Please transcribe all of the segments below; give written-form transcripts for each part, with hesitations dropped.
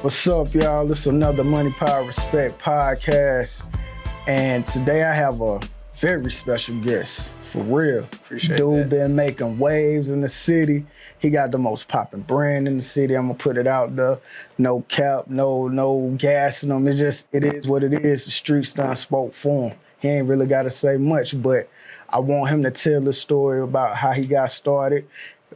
What's up, y'all? This is another Money, Power, Respect podcast. And today I have a very special guest, for real. Appreciate Dude that. been making waves in the city. He got the most popping brand in the city. I'm gonna put it out there. No cap, no gas in them. It is what it is. The streets done spoke for him. He ain't really gotta say much, but I want him to tell the story about how he got started,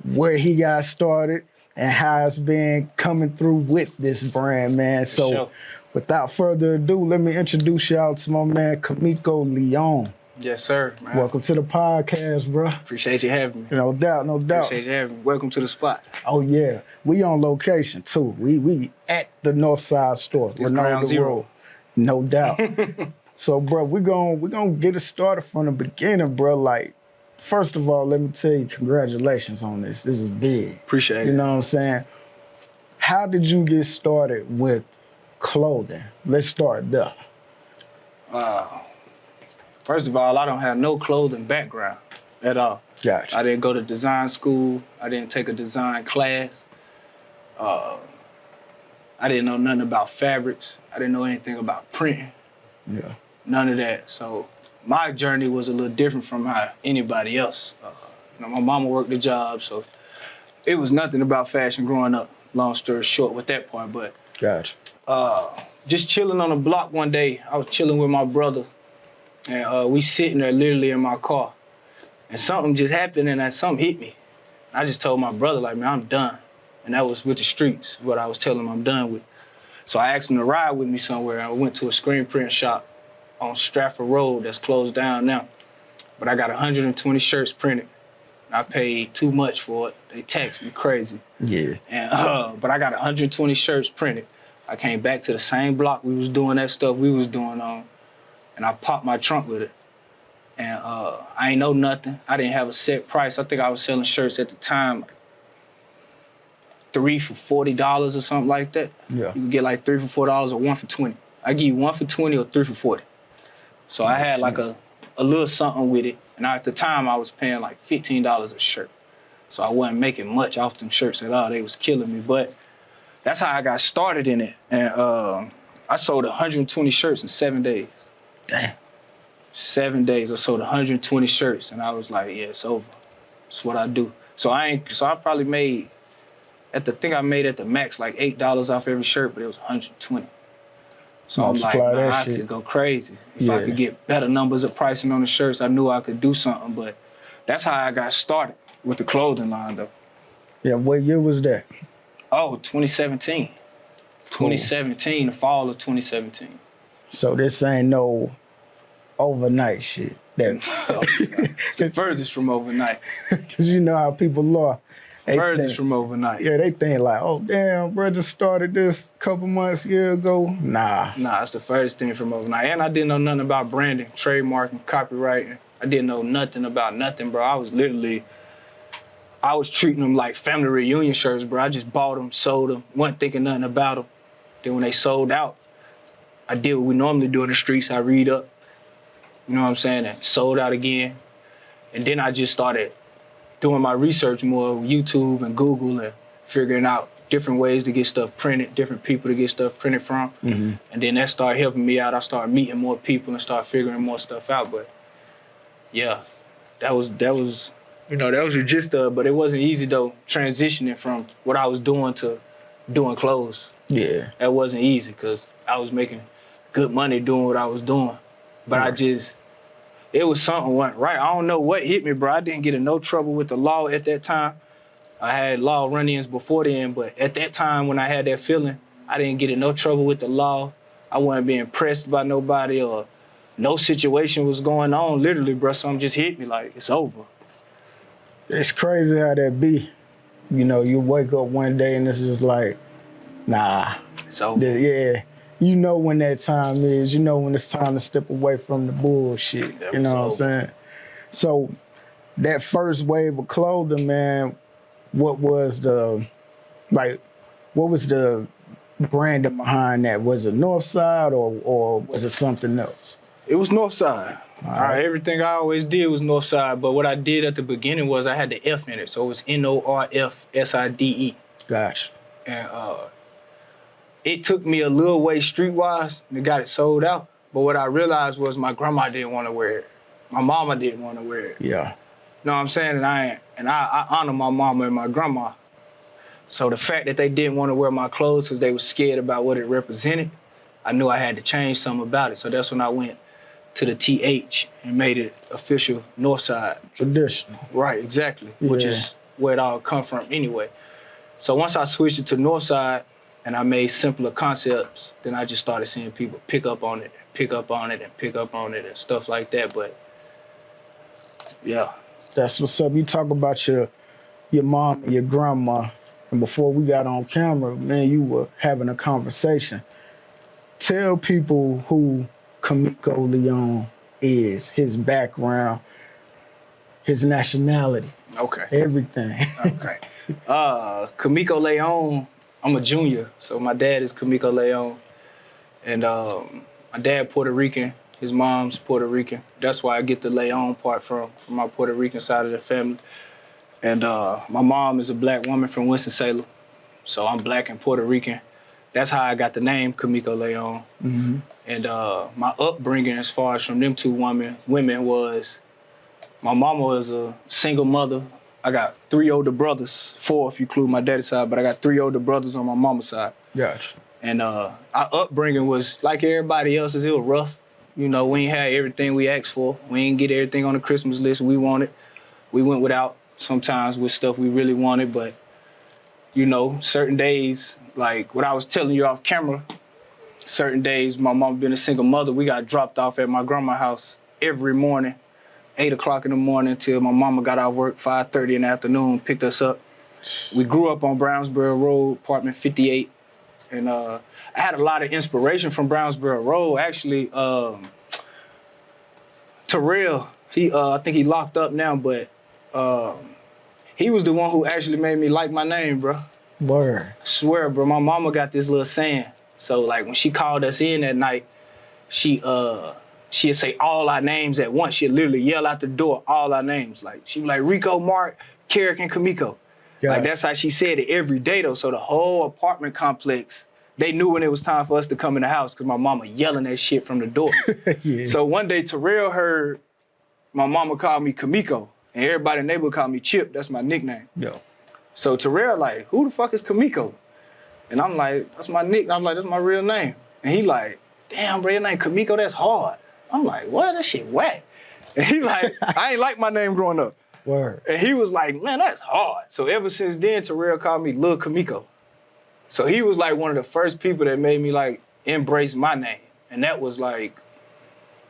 where he got started, and how it's been coming through with this brand, man. So Sure. without further ado, let me introduce y'all to my man, Kameko Leon. Yes, sir, man. Welcome to the podcast, bro. Appreciate you having me. No doubt, no doubt. Appreciate you having me. Welcome to the spot. Oh yeah, we on location too. We at the Northside store. It's ground zero. No doubt. So, bro, we gonna get it started from the beginning, bro. Like, first of all, let me tell you, congratulations on this. This is big. Appreciate You it. know what I'm saying? How did you get started with clothing? Let's start there. First of all, I don't have no clothing background at all. Gotcha. I didn't go to design school. I didn't take a design class. I didn't know nothing about fabrics. I didn't know anything about printing. Yeah. None of that. So my journey was a little different from how anybody else. My mama worked a job, so it was nothing about fashion growing up. Long story short with that part, but Gotcha. just chilling on the block one day. I was chilling with my brother, and we sitting there literally in my car, and something just happened, and something hit me. I just told my brother, like, man, I'm done. And that was with the streets, what I was telling him I'm done with. So I asked him to ride with me somewhere. I went to a screen print shop on Stratford Road that's closed down now. But I got 120 shirts printed. I paid too much for it. They taxed me crazy. Yeah. And but I got 120 shirts printed. I came back to the same block we was doing that stuff we was doing on, and I popped my trunk with it. And I ain't know nothing. I didn't have a set price. I think I was selling shirts at the time, 3 for $40 or something like that. Yeah. You could get like 3 for $4 or 1 for $20. I give you 1 for $20 or 3 for $40. So I had like a little something with it. And at the time I was paying like $15 a shirt. So I wasn't making much off them shirts at all. They was killing me. But that's how I got started in it. And I sold 120 shirts in 7 days. Damn. 7 days I sold 120 shirts. And I was like, yeah, it's over. It's what I do. So I probably made, I made at the max like $8 off every shirt, but it was 120. So Multiply I'm like, man, that I shit. could go crazy. If Yeah. I could get better numbers of pricing on the shirts, I knew I could do something. But that's how I got started with the clothing line, though. Yeah, what year was that? Oh, 2017. Cool. 2017, the fall of 2017. So this ain't no overnight shit. That It's the furthest from overnight. Cause you know how people are. They Furthest think- from overnight. Yeah, they think like, oh damn, bro, just started this a couple months ago. Nah. Nah, it's the furthest thing from overnight. And I didn't know nothing about branding, trademarking, copywriting. I didn't know nothing about nothing, bro. I was treating them like family reunion shirts, bro. I just bought them, sold them, wasn't thinking nothing about them. Then when they sold out, I did what we normally do in the streets. I read up, you know what I'm saying, and sold out again. And then I just started doing my research more on YouTube and Google and figuring out different ways to get stuff printed, different people to get stuff printed from. Mm-hmm. And then that started helping me out. I started meeting more people and started figuring more stuff out. But yeah, that was you know, that was the gist of it. But it wasn't easy though, transitioning from what I was doing to doing clothes. Yeah. That wasn't easy because I was making good money doing what I was doing. But it was something went right. I don't know what hit me, bro. I didn't get in no trouble with the law at that time. I had law run-ins before then, but at that time when I had that feeling, I didn't get in no trouble with the law. I wasn't being pressed by nobody or no situation was going on. Literally, bro, something just hit me like, it's over. It's crazy how that be. You know, you wake up one day and it's just like, nah. It's over. Yeah. You know when that time is. You know when it's time to step away from the bullshit. That You know what I'm was saying? So that first wave of clothing, man, what was the branding behind that? Was it Northside or was it something else? It was Northside. All right. Everything I always did was Northside, but what I did at the beginning was I had the F in it, so it was Norfside. Gotcha. And it took me a little way streetwise and got it sold out. But what I realized was my grandma didn't want to wear it. My mama didn't want to wear it. Yeah. You know what I'm saying? And I honor my mama and my grandma. So the fact that they didn't want to wear my clothes because they were scared about what it represented, I knew I had to change something about it. So that's when I went to the TH and made it official Northside. Traditional. Right, exactly. Yeah. Which is where it all come from anyway. So once I switched it to Northside and I made simpler concepts, then I just started seeing people pick up on it, pick up on it, and pick up on it and stuff like that. But yeah. That's what's up. You talk about your mom and your grandma, and before we got on camera, man, you were having a conversation. Tell people who Kameko Leon is, his background, his nationality. Okay. Everything. Okay. Kameko Leon, I'm a junior, so my dad is Kameko Leon. And my dad Puerto Rican, his mom's Puerto Rican. That's why I get the Leon part from my Puerto Rican side of the family. And my mom is a black woman from Winston-Salem, so I'm black and Puerto Rican. That's how I got the name Kameko Leon. Mm-hmm. And my upbringing as far as from them two women was, my mama was a single mother. I got 3 older brothers, 4 if you include my daddy's side, but I got 3 older brothers on my mama's side. Gotcha. And our upbringing was like everybody else's. It was rough. You know, we ain't had everything we asked for. We ain't get everything on the Christmas list we wanted. We went without sometimes with stuff we really wanted, but, you know, certain days, like what I was telling you off camera, certain days, my mom being a single mother, we got dropped off at my grandma's house every morning, 8 o'clock in the morning till my mama got out of work, 5:30 in the afternoon, picked us up. We grew up on Brownsboro Road, apartment 58. And I had a lot of inspiration from Brownsboro Road. Actually, Terrell, I think he locked up now, but he was the one who actually made me like my name, bro. Word. I swear, bro, my mama got this little saying. So, like, when she called us in that night, she'd say all our names at once. She'd literally yell out the door, all our names. Like, she'd be like, Rico, Mark, Carrick, and Kameko. Like, that's how she said it every day, though. So the whole apartment complex, they knew when it was time for us to come in the house because my mama yelling that shit from the door. Yeah. So one day, Terrell heard my mama call me Kameko, and everybody in the neighborhood called me Chip. That's my nickname. Yeah. So Terrell like, who the fuck is Kameko? And I'm like, that's my nickname. I'm like, that's my real name. And he like, damn, bro, your name Kameko, that's hard. I'm like, what? That shit whack. And he like, I ain't like my name growing up. Word. And he was like, man, that's hard. So ever since then, Terrell called me Lil Kameko. So he was like one of the first people that made me like embrace my name. And that was like,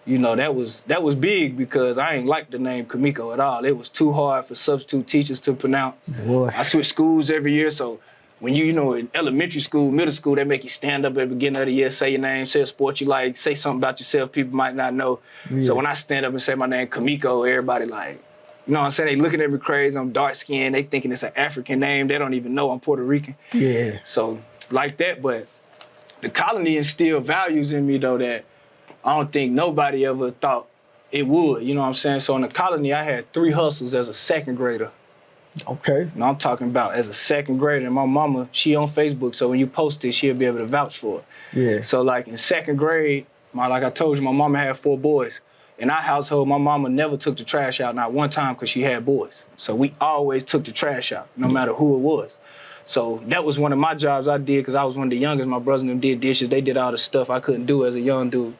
you know, that was big because I ain't like the name Kameko at all. It was too hard for substitute teachers to pronounce. Boy. I switched schools every year, so when you know, in elementary school, middle school, they make you stand up at the beginning of the year, say your name, say a sport you like, say something about yourself people might not know. Yeah. So when I stand up and say my name, Kameko, everybody like, you know what I'm saying? They looking at me crazy. I'm dark-skinned. They thinking it's an African name. They don't even know I'm Puerto Rican. Yeah. So like that, but the colony instilled values in me, though, that I don't think nobody ever thought it would. You know what I'm saying? So in the colony, I had 3 hustles as a 2nd grader. Okay. And I'm talking about as a 2nd grader. And my mama, she on Facebook, so when you post it, she'll be able to vouch for it. Yeah. So like in 2nd grade, like I told you, my mama had 4 boys. In our household, my mama never took the trash out, not one time, because she had boys. So we always took the trash out, no matter who it was. So that was one of my jobs I did because I was one of the youngest. My brothers and them did dishes. They did all the stuff I couldn't do as a young dude.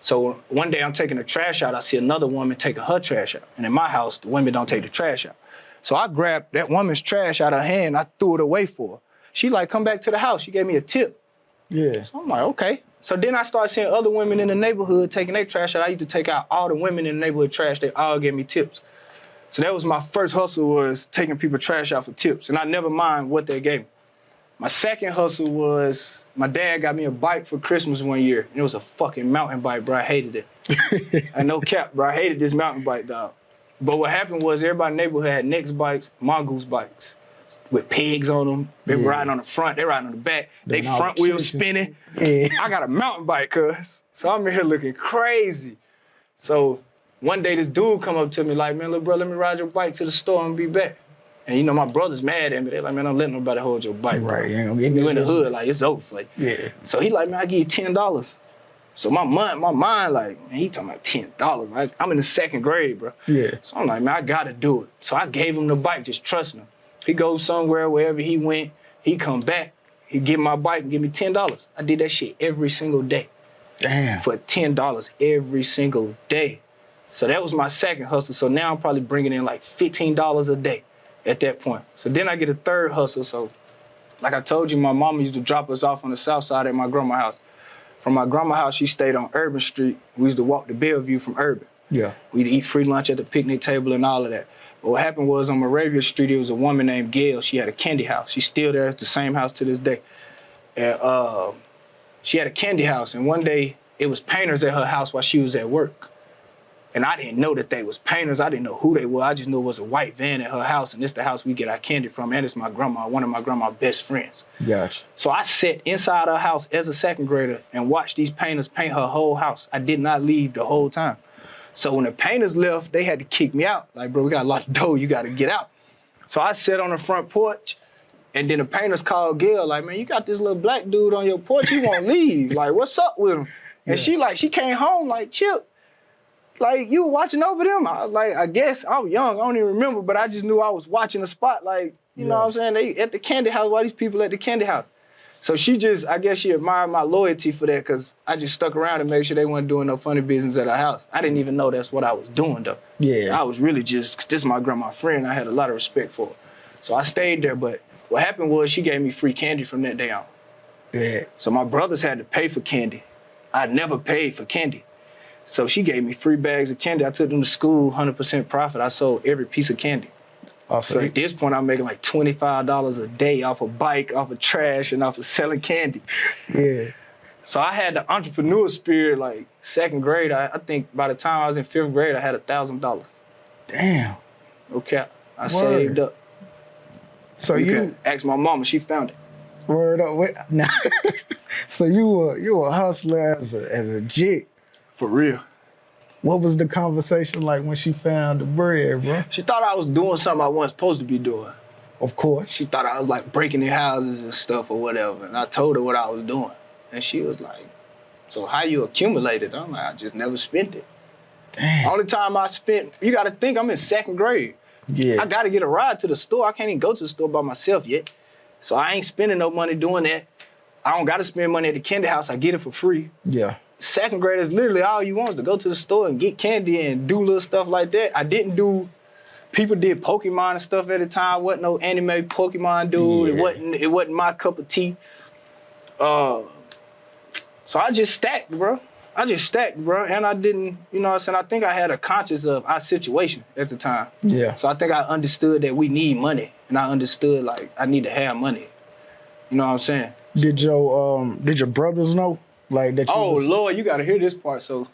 So one day I'm taking the trash out. I see another woman taking her trash out. And in my house, the women don't take the trash out. So I grabbed that woman's trash out of her hand. I threw it away for her. She like, come back to the house. She gave me a tip. Yeah. So I'm like, okay. So then I started seeing other women in the neighborhood taking their trash out. I used to take out all the women in the neighborhood trash. They all gave me tips. So that was my first hustle, was taking people trash out for tips. And I never mind what they gave me. My second hustle was, my dad got me a bike for Christmas one year. And it was a fucking mountain bike, bro. I hated it. And no cap, bro. I hated this mountain bike, dog. But what happened was everybody in the neighborhood had Next bikes, Mongoose bikes, with pegs on them. They were riding on the front, they riding on the back. They front wheels spinning. Yeah. I got a mountain bike, cuz. So I'm in here looking crazy. So one day this dude come up to me like, man, little bro, let me ride your bike to the store and be back. And you know, my brother's mad at me. They're like, man, don't let nobody hold your bike. Right, Bro. you ain't gonna get You in the this. hood, like, it's over for you. Yeah. So he like, man, I give you $10. So my mind, like, man, he talking about $10. Like, I'm in the 2nd grade, bro. Yeah. So I'm like, man, I gotta do it. So I gave him the bike, just trusting him. He goes somewhere, wherever he went, he come back, he get my bike and give me $10. I did that shit every single day. Damn. For $10 every single day. So that was my 2nd hustle. So now I'm probably bringing in like $15 a day at that point. So then I get a 3rd hustle. So like I told you, my mama used to drop us off on the south side at my grandma's house. From my grandma's house, she stayed on Urban Street. We used to walk to Bellevue from Urban. Yeah. We'd eat free lunch at the picnic table and all of that. But what happened was on Moravia Street, there was a woman named Gail. She had a candy house. She's still there at the same house to this day. And she had a candy house. And one day, it was painters at her house while she was at work. And I didn't know that they was painters. I didn't know who they were. I just knew it was a white van at her house. And it's the house we get our candy from. And it's my grandma, one of my grandma's best friends. Gotcha. So I sat inside her house as a 2nd grader and watched these painters paint her whole house. I did not leave the whole time. So when the painters left, they had to kick me out. Like, bro, we got a lot of dough. You got to get out. So I sat on the front porch. And then the painters called Gail, like, man, you got this little black dude on your porch. He won't leave. Like, what's up with him? And she came home like, Chip, like, you were watching over them? I was like, I guess. I was young. I don't even remember. But I just knew I was watching the spot. Like, you know what I'm saying? They at the candy house. Why these people at the candy house? So I guess she admired my loyalty for that because I just stuck around and made sure they weren't doing no funny business at our house. I didn't even know that's what I was doing, though. Yeah. I was really just, 'cause this is my grandma's friend. I had a lot of respect for her. So I stayed there. But what happened was she gave me free candy from that day on. Yeah. So my brothers had to pay for candy. I never paid for candy. So she gave me free bags of candy. I took them to school, 100% profit. I sold every piece of candy. So at this point, I'm making like $25 a day off a bike, off of trash, and off of selling candy. Yeah. So I had the entrepreneur spirit like 2nd grade. I think by the time I was in 5th grade, I had $1,000. Damn. Okay. I saved up. So You you can ask my mama, she found it. word up with nah. So you were a hustler as a jit. For real. What was the conversation like when she found the bread, bro? She thought I was doing something I wasn't supposed to be doing. Of course. She thought I was like breaking in houses and stuff or whatever. And I told her what I was doing. And she was like, so how you accumulated? I'm like, I just never spent it. Damn. Only time I spent, you gotta think I'm in 2nd grade. Yeah. I gotta get a ride to the store. I can't even go to the store by myself yet. So I ain't spending no money doing that. I don't gotta spend money at the candy house. I get it for free. Yeah. 2nd grade is literally all you want is to go to the store and get candy and do little stuff like that. I didn't do, people did Pokemon and stuff at the time. Wasn't no anime Pokemon dude. Yeah. It wasn't my cup of tea. So I just stacked, bro. And I didn't, you know what I'm saying? I think I had a conscience of our situation at the time. Yeah. So I think I understood that we need money. And I understood, like, I need to have money. You know what I'm saying? Did your brothers know? Like that you Oh, was... Lord, you got to hear this part. So,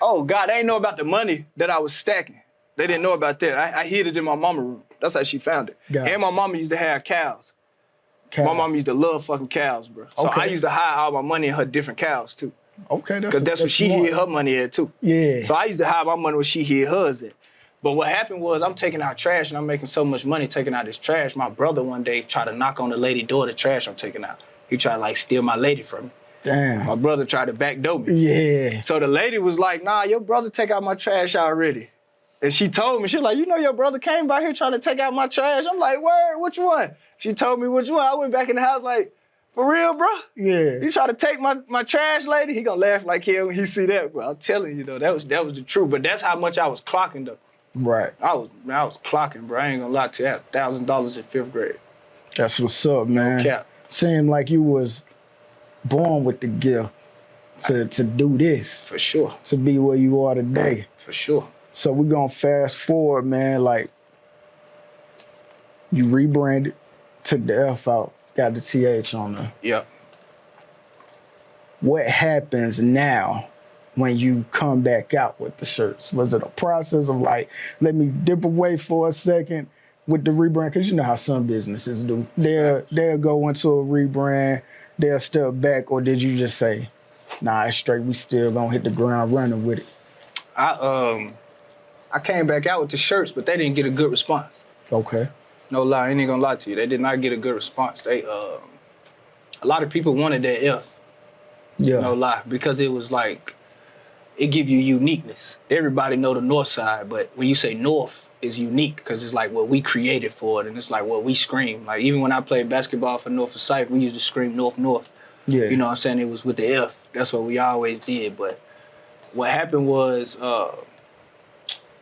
oh, God, they didn't know about the money that I was stacking. They didn't know about that. I hid it in my mama room. That's how she found it. Gotcha. And my mama used to have cows. My mama used to love fucking cows, bro. So Okay. I used to hide all my money in her different cows, too. Okay, Because that's where she smart. hid her money at, too. Yeah. So I used to hide my money where she hid hers at. But what happened was I'm taking out trash, and I'm making so much money taking out this trash. My brother one day tried to knock on the lady door, the trash I'm taking out. He tried to, like, steal my lady from me. Damn. My brother tried to backdoor me. Yeah. So the lady was like, nah, your brother take out my trash already. And she told me, she like, you know your brother came by here trying to take out my trash? I'm like, word, which one? She told me which one. I went back in the house like, for real, bro? Yeah. You try to take my trash, lady? He gonna laugh like hell when he see that. But I'm telling you, though, that was the truth. But that's how much I was clocking, though. Right. I was clocking, bro. I ain't gonna lie to you. I had $1,000 in 5th grade. That's what's up, man. Cap. Seemed like you was born with the gift to do this, For sure. to be where you are today. For sure. So we're gonna fast forward, man. Like you rebranded, took the F out, got the TH on there. Yeah. What happens now when you come back out with the shirts? Was it a process of like, let me dip away for a second with the rebrand? Because you know how some businesses do. They'll go into a rebrand, they'll step back, or did you just say, nah, it's straight, we still gonna hit the ground running with it? I came back out with the shirts, but they didn't get a good response. Okay. No lie, I ain't gonna lie to you. They did not get a good response. They a lot of people wanted that F. Yeah. No lie, because it was like it give you uniqueness. Everybody know the North Side, but when you say North, it's unique because it's like what we created for it, and it's like what we scream. Like even when I played basketball for Northside, we used to scream North North. Yeah. You know what I'm saying? It was with the F. That's what we always did. But what happened was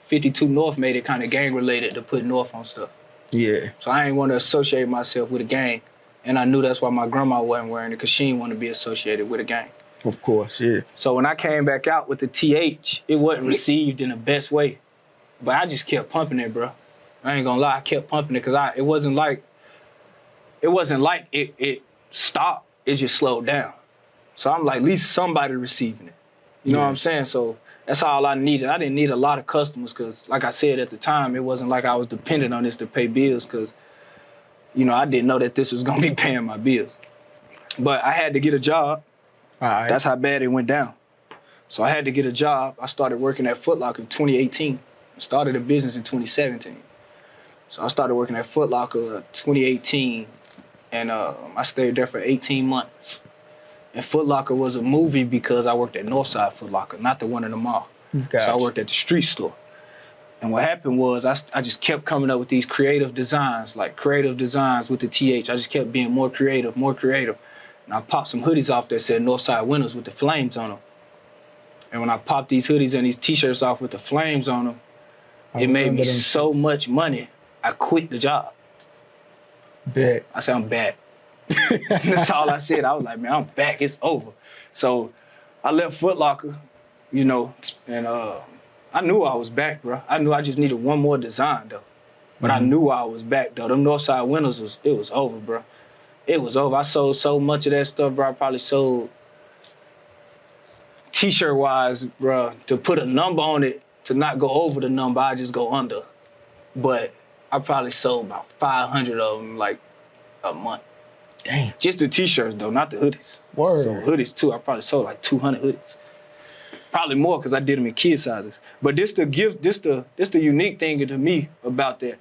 52 North made it kind of gang related to put North on stuff. Yeah. So I ain't want to associate myself with a gang. And I knew that's why my grandma wasn't wearing it, because she didn't want to be associated with a gang. Of course, yeah. So when I came back out with the TH, it wasn't received in the best way. But I just kept pumping it, bro. I ain't gonna lie, I kept pumping it because it wasn't like it stopped. It just slowed down. So I'm like, at least somebody receiving it. You know what I'm saying? So that's all I needed. I didn't need a lot of customers because, like I said at the time, it wasn't like I was dependent on this to pay bills because, you know, I didn't know that this was gonna be paying my bills. But I had to get a job. All right. That's how bad it went down. So I had to get a job. I started working at Foot Locker in 2018. I started a business in 2017. So I started working at Foot Locker 2018, and I stayed there for 18 months. And Foot Locker was a movie because I worked at Northside Foot Locker, not the one in the mall. Gotcha. So I worked at the street store. And what happened was I just kept coming up with these creative designs, like creative designs with the TH. I just kept being more creative, more creative. And I popped some hoodies off that said Northside Winners with the flames on them. And when I popped these hoodies and these t-shirts off with the flames on them, it made me so much money, I quit the job. Bet. I said, I'm back. That's all I said. I was like, man, I'm back. It's over. So I left Foot Locker, you know, and I knew I was back, bro. I knew I just needed one more design, though. But I knew I was back, though. Them Northside Winners, it was over, bro. It was over. I sold so much of that stuff, bro. I probably sold t-shirt-wise, bro, to put a number on it, to not go over the number, I just go under. But I probably sold about 500 of them, like, a month. Damn. Just the t-shirts, though, not the hoodies. Word. So hoodies, too. I probably sold like 200 hoodies. Probably more, because I did them in kid sizes. But this the unique thing to me about that.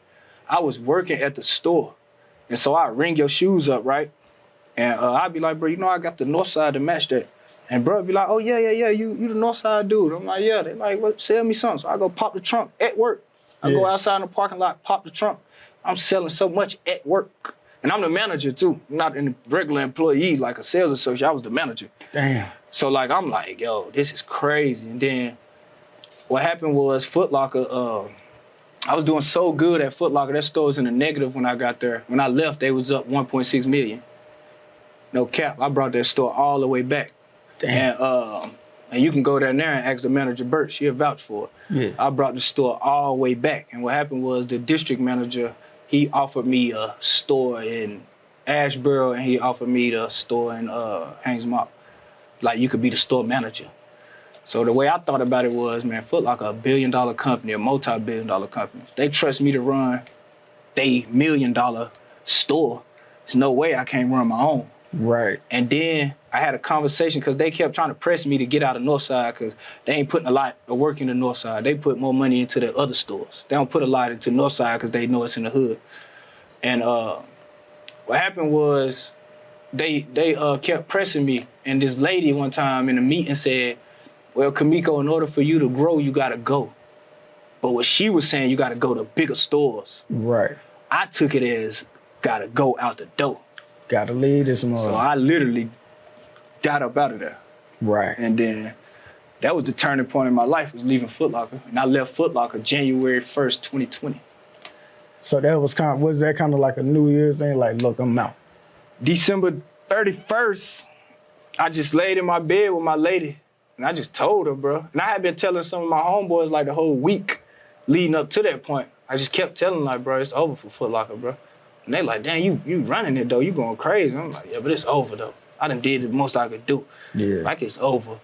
I was working at the store. And so I ring your shoes up, right? And I'd be like, bro, you know I got the North Side to match that. And bro would be like, oh, yeah, you the North Side dude. I'm like, yeah. They like, well, sell me something. So I go pop the trunk at work. I go outside in the parking lot, pop the trunk. I'm selling so much at work. And I'm the manager, too. Not a regular employee like a sales associate. I was the manager. Damn. So, like, I'm like, yo, this is crazy. And then what happened was Foot Locker, I was doing so good at Foot Locker. That store was in the negative when I got there. When I left, they was up 1.6 million. No cap. I brought that store all the way back. Damn. And you can go down there and ask the manager, Bert. She'll vouch for it. Yeah. I brought the store all the way back. And what happened was the district manager, he offered me a store in Asheboro, and he offered me the store in Haynes Mott. Like, you could be the store manager. So the way I thought about it was, man, Foot Locker, a $1 billion company, a multi-billion-dollar company. If they trust me to run they $1 million store, there's no way I can't run my own. Right. And then I had a conversation because they kept trying to press me to get out of Northside because they ain't putting a lot of work in the Northside. They put more money into the other stores. They don't put a lot into Northside because they know it's in the hood. And what happened was they kept pressing me. And this lady one time in a meeting said, well, Kameko, in order for you to grow, you got to go. But what she was saying, you got to go to bigger stores. Right. I took it as got to go out the door. Got to leave this morning. So I literally got up out of there. Right. And then that was the turning point in my life, was leaving Foot Locker. And I left Foot Locker January 1st, 2020. So that was kind of like a New Year's thing? Like, look, I'm out. December 31st, I just laid in my bed with my lady. And I just told her, bro. And I had been telling some of my homeboys like the whole week leading up to that point. I just kept telling them, like, bro, it's over for Foot Locker, bro. And they like, damn, you running it, though. You going crazy. I'm like, yeah, but it's over, though. I done did the most I could do. Yeah. Like, it's over.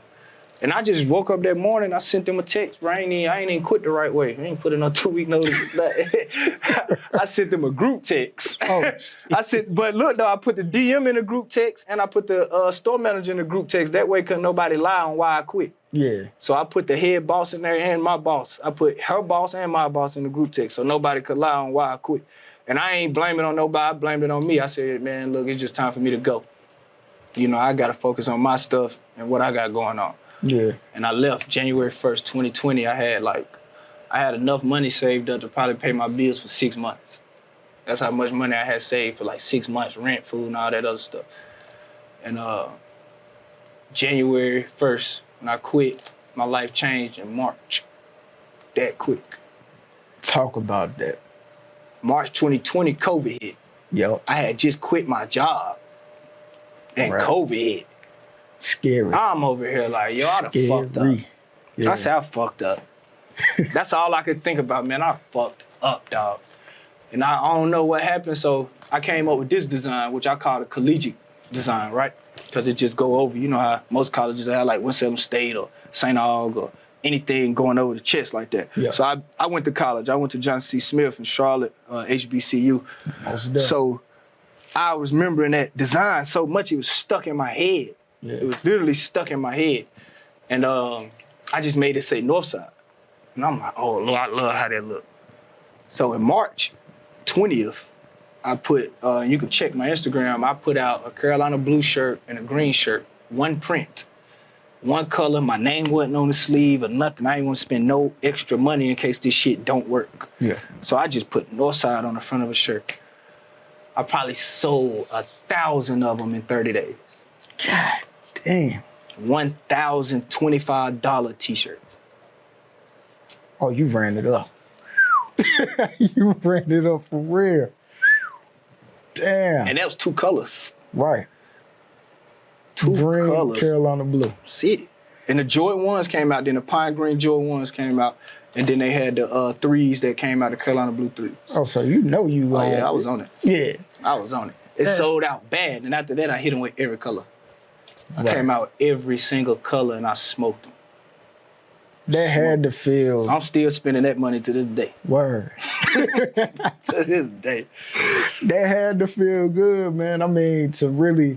And I just woke up that morning, I sent them a text, bro. I ain't even quit the right way. I ain't put in no 2-week notice. I sent them a group text. Oh. But look, though, I put the DM in the group text, and I put the store manager in the group text. That way, couldn't nobody lie on why I quit. Yeah. So I put the head boss in there and my boss. I put her boss and my boss in the group text, so nobody could lie on why I quit. And I ain't blaming it on nobody, I blamed it on me. I said, man, look, it's just time for me to go. You know, I got to focus on my stuff and what I got going on. Yeah. And I left January 1st, 2020. I had enough money saved up to probably pay my bills for 6 months. That's how much money I had saved for like 6 months, rent, food, and all that other stuff. And January 1st, when I quit, my life changed in March. That quick. Talk about that. March 2020, COVID hit. Yo. I had just quit my job. And COVID hit. Scary. I'm over here like, yo, I done fucked up. Yeah. I said, I fucked up. That's all I could think about, man. I fucked up, dog. And I don't know what happened, so I came up with this design, which I call the collegiate design, right? Because it just go over. You know how most colleges have like Winston State or St. Aug or anything going over the chest like that. Yeah. So I went to college. I went to Johnson C. Smith in Charlotte, HBCU. So I was remembering that design so much it was stuck in my head. Yeah. It was literally stuck in my head. And I just made it say Northside. And I'm like, oh, Lord, I love how that look. So in March 20th, I put, you can check my Instagram, I put out a Carolina blue shirt and a green shirt, one print, one color. My name wasn't on the sleeve or nothing. I ain't want to spend no extra money in case this shit don't work. Yeah. So I just put Northside on the front of a shirt. I probably sold 1,000 of them in 30 days. God damn. $1,025 t-shirt. Oh, you ran it up. You ran it up for real. Damn. And that was 2 colors. Right. 2 green, colors. Carolina blue. See. And the Jordan 1s came out, then the pine green Jordan 1s came out, and then they had the 3s that came out, the Carolina blue 3s. Oh, so you know you Oh, yeah, I was on it. Yeah. I was on it. It sold out bad, and after that, I hit them with every color. I came out with every single color, and I smoked them. That had to feel. I'm still spending that money to this day. Word. To this day. That had to feel good, man. I mean, to really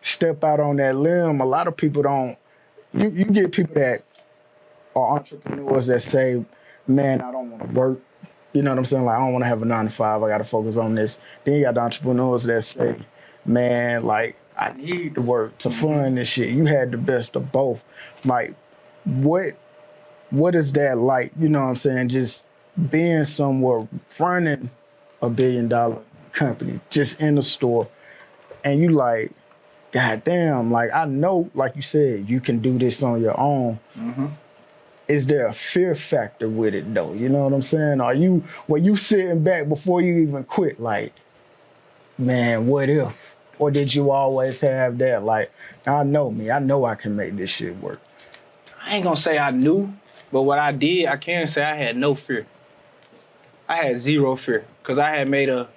step out on that limb, a lot of people don't. You get people that are entrepreneurs that say, man, I don't want to work. You know what I'm saying? Like, I don't want to have a 9 to 5. I got to focus on this. Then you got the entrepreneurs that say, man, like, I need to work to fund this shit. You had the best of both. Like, what is that like? You know what I'm saying? Just being somewhere, running a $1 billion company, just in the store, and you like, God damn, like, I know, like you said, you can do this on your own. Mm-hmm. Is there a fear factor with it though? You know what I'm saying? Were you sitting back before you even quit, like, man, what if? Or did you always have that, like, I know me, I know I can make this shit work? I ain't gonna say I knew, but what I did, I can say I had no fear. I had zero fear, because I had made a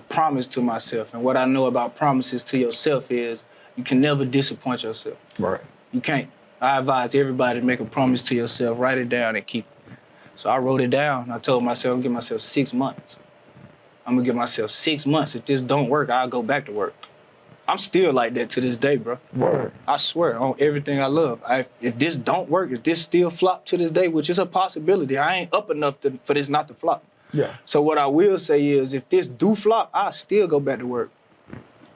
promise to myself. And what I know about promises to yourself is you can never disappoint yourself. Right. You can't. I advise everybody to make a promise to yourself, write it down and keep it. So I wrote it down, and I told myself, I'm gonna give myself 6 months. I'm gonna give myself 6 months. If this don't work, I'll go back to work. I'm still like that to this day, bro. Word. I swear, on everything I love. If this don't work, if this still flop to this day, which is a possibility, I ain't up enough for this not to flop. Yeah. So what I will say is, if this do flop, I'll still go back to work.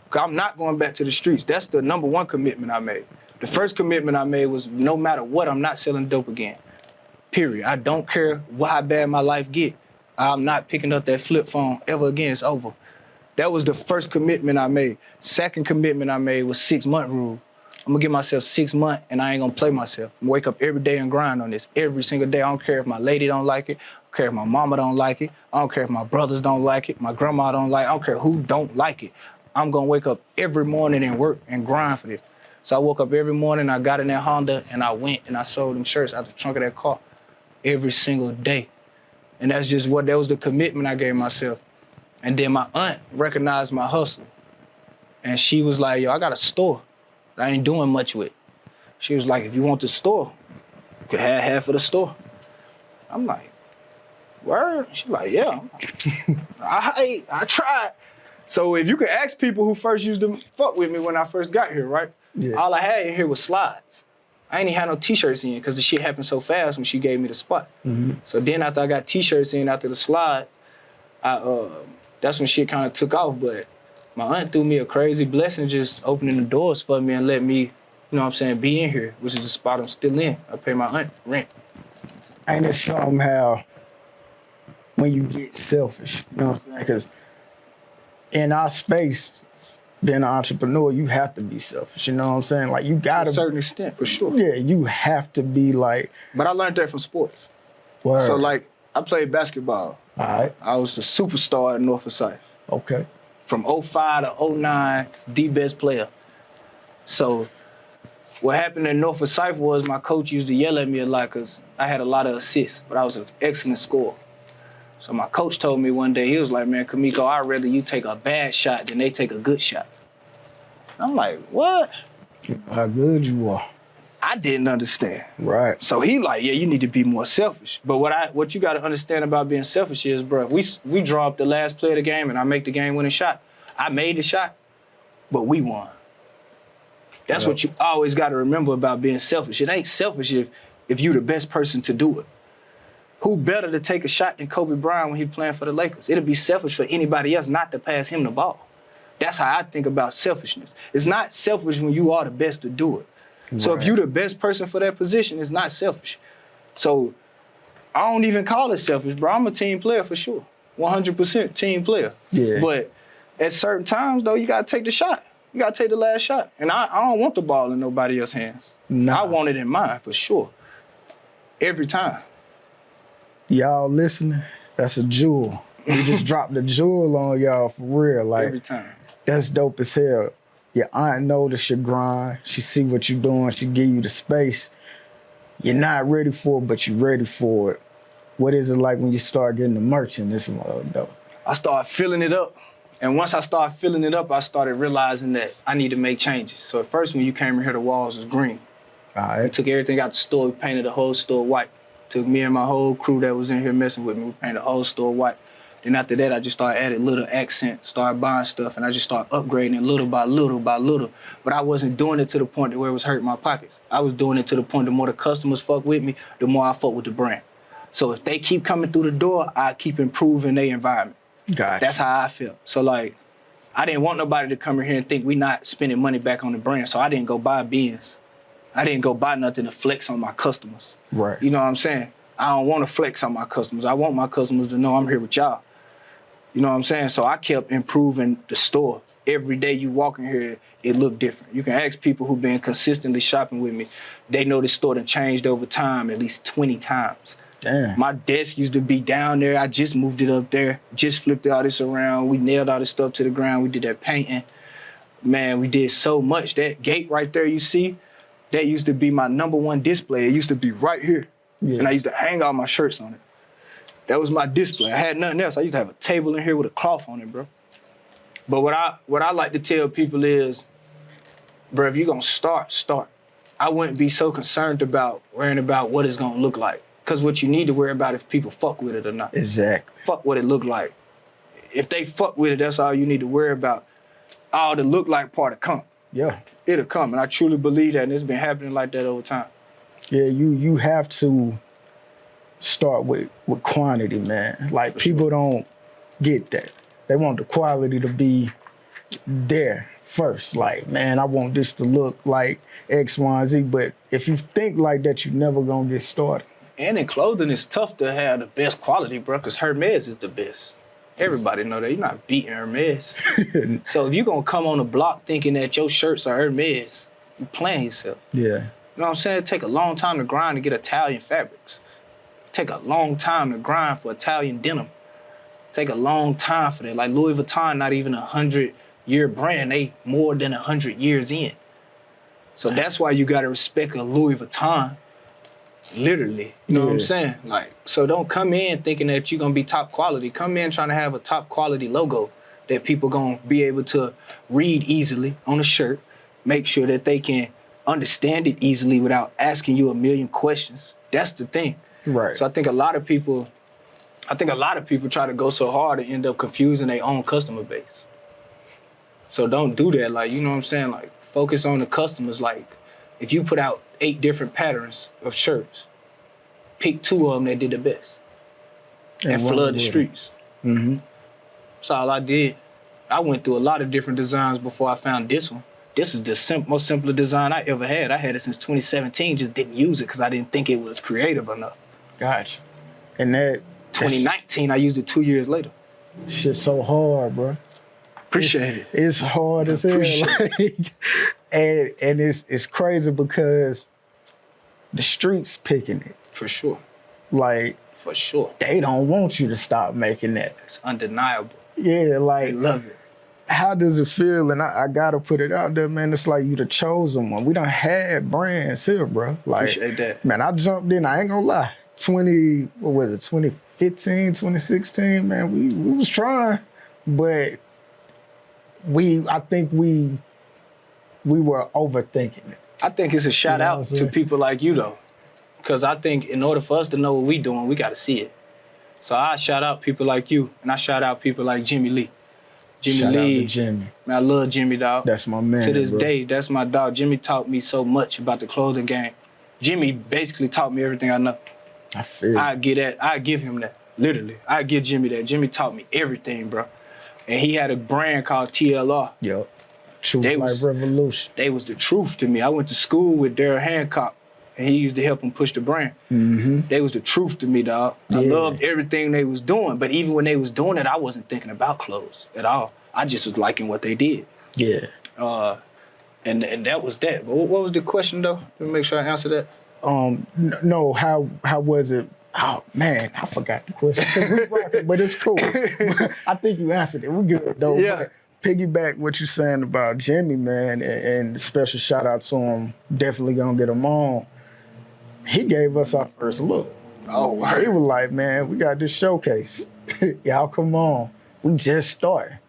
Cause I'm not going back to the streets. That's the number 1 commitment I made. The first commitment I made was, no matter what, I'm not selling dope again. Period. I don't care how bad my life get. I'm not picking up that flip phone ever again. It's over. That was the first commitment I made. Second commitment I made was 6-month rule. I'm gonna give myself 6 months and I ain't gonna play myself. I'm gonna wake up every day and grind on this every single day. I don't care if my lady don't like it. I don't care if my mama don't like it. I don't care if my brothers don't like it. My grandma don't like it. I don't care who don't like it. I'm gonna wake up every morning and work and grind for this. So I woke up every morning, I got in that Honda and I went and I sold them shirts out the trunk of that car every single day. And that's just that was the commitment I gave myself. And then my aunt recognized my hustle. And she was like, yo, I got a store that I ain't doing much with. She was like, if you want the store, you can have half of the store. I'm like, word? She's like, yeah. I tried. So if you could ask people who first used to fuck with me when I first got here, right? Yeah. All I had in here was slides. I ain't even had no t-shirts in because the shit happened so fast when she gave me the spot. Mm-hmm. So then after I got t-shirts in after the slides, that's when shit kind of took off. But my aunt threw me a crazy blessing, just opening the doors for me and let me, you know what I'm saying, be in here, which is a spot I'm still in. I pay my aunt rent. Ain't it somehow when you get selfish, you know what I'm saying? Because in our space, being an entrepreneur, you have to be selfish, you know what I'm saying? Like, you gotta... To a certain extent, for sure. Yeah, you have to be like... But I learned that from sports. Word. So, like, I played basketball. All right. I was the superstar at Northside. Okay. From 05 to 09, the best player. So what happened at Northside was my coach used to yell at me a lot because I had a lot of assists, but I was an excellent scorer. So my coach told me one day, he was like, man, Kameko, I'd rather you take a bad shot than they take a good shot. I'm like, what? How good you are. I didn't understand. Right. So he like, yeah, you need to be more selfish. But what you got to understand about being selfish is, bro, we draw up the last play of the game and I make the game-winning shot. I made the shot, but we won. That's what you always got to remember about being selfish. It ain't selfish if you the best person to do it. Who better to take a shot than Kobe Bryant when he playing for the Lakers? It'll be selfish for anybody else not to pass him the ball. That's how I think about selfishness. It's not selfish when you are the best to do it. Right. So if you're the best person for that position, it's not selfish. So I don't even call it selfish, bro. I'm a team player for sure. 100% team player. Yeah. But at certain times, though, you got to take the shot. You got to take the last shot. And I don't want the ball in nobody else's hands. Nah. I want it in mine for sure. Every time. Y'all listening? That's a jewel. We just dropped a jewel on y'all for real. Like, every time. That's dope as hell. Your aunt notice your grind. She see what you're doing. She give you the space. You're not ready for it, but you're ready for it. What is it like when you start getting the merch in this mode, though? I start filling it up. And once I started filling it up, I started realizing that I need to make changes. So at first, when you came in here, the walls was green. All right. We took everything out the store. We painted the whole store white. Took me and my whole crew that was in here messing with me. We painted the whole store white. Then after that, I just started adding little accents, started buying stuff, and I just started upgrading it little by little by little. But I wasn't doing it to the point where it was hurting my pockets. I was doing it to the point the more the customers fuck with me, the more I fuck with the brand. So if they keep coming through the door, I keep improving their environment. Gotcha. That's how I feel. So like, I didn't want nobody to come in here and think we not spending money back on the brand. So I didn't go buy Benz. I didn't go buy nothing to flex on my customers. Right. You know what I'm saying? I don't want to flex on my customers. I want my customers to know I'm here with y'all. You know what I'm saying? So I kept improving the store. Every day you walk in here, it looked different. You can ask people who've been consistently shopping with me. They know this store done changed over time at least 20 times. Damn. My desk used to be down there. I just moved it up there. Just flipped all this around. We nailed all this stuff to the ground. We did that painting. Man, we did so much. That gate right there you see, that used to be my #1 display. It used to be right here. Yeah. And I used to hang all my shirts on it. That was my display. I had nothing else. I used to have a table in here with a cloth on it, bro. But what I like to tell people is, bro, if you're gonna start. I wouldn't be so concerned about worrying about what it's gonna look like. Because what you need to worry about if people fuck with it or not. Exactly. Fuck what it look like. If they fuck with it, that's all you need to worry about. All the look like part will come. Yeah. It'll come. And I truly believe that, and it's been happening like that over time. Yeah, you have to start with quantity, man. Like, people don't get that. They want the quality to be there first. Like, man, I want this to look like X, Y, and Z. But if you think like that, you're never gonna get started. And in clothing, it's tough to have the best quality, bro, because Hermes is the best. Everybody know that. You're not beating Hermes. So if you're gonna come on the block thinking that your shirts are Hermes, you're playing yourself. Yeah. You know what I'm saying? It take a long time to grind to get Italian fabrics. Take a long time to grind for Italian denim. Take a long time for that. Like Louis Vuitton, not even 100-year brand. They more than 100 years in. So that's why you gotta respect a Louis Vuitton. Literally. You know what I'm saying? Like, so don't come in thinking that you're gonna be top quality. Come in trying to have a top quality logo that people gonna be able to read easily on a shirt. Make sure that they can understand it easily without asking you a million questions. That's the thing. Right. So I think a lot of people try to go so hard and end up confusing their own customer base. So don't do that. Like, you know what I'm saying? Like, focus on the customers. Like, if you put out 8 different patterns of shirts, pick 2 of them that did the best and flood the streets. Mm-hmm. That's all I did. I went through a lot of different designs before I found this one. This is the most simple design I ever had. I had it since 2017, just didn't use it because I didn't think it was creative enough. Gotcha. And that 2019, I used it 2 years later. shit's so hard, bro. Appreciate it. It's hard as hell. Like, and it's crazy because the streets picking it. For sure. Like, For sure. they don't want you to stop making that. It's undeniable. Yeah, They like, love it. how does it feel? And I gotta put it out there, man. It's like you the chosen one. We done had brands here, bro. Like, Appreciate that. man, I jumped in. I ain't gonna lie. 2015, 2016, man. We was trying, but I think we were overthinking it. I think it's a shout You know what out I'm to saying? people like you, though. Because I think in order for us to know what we doing, we got to see it. So I shout out people like you, and I shout out people like Jimmy Lee. Shout out Lee, to Jimmy. man, I love Jimmy, dog. That's my man. To this bro. day, that's my dog. Jimmy taught me so much about the clothing game. Jimmy basically taught me everything I know. I feel. I give him that. Literally, I give Jimmy that. Jimmy taught me everything, bro. And he had a brand called TLR. Yo, Truth They Life was- Revolution. They was the truth to me. I went to school with Daryl Hancock, and he used to help him push the brand. Mm-hmm. They was the truth to me, dog. I Yeah. loved everything they was doing, but even when they was doing it, I wasn't thinking about clothes at all. I just was liking what they did. Yeah. And that was that. But what was the question, though? Let me make sure I answer that. No. How was it? Oh man, I forgot the question. So we rocking, but it's cool. I think you answered it. We good though. Yeah. But piggyback what you're saying about Jimmy, man, and special shout out to him. Definitely gonna get him on. He gave us our first look. Oh, He was like, man, we got this showcase. Y'all come on. We just started.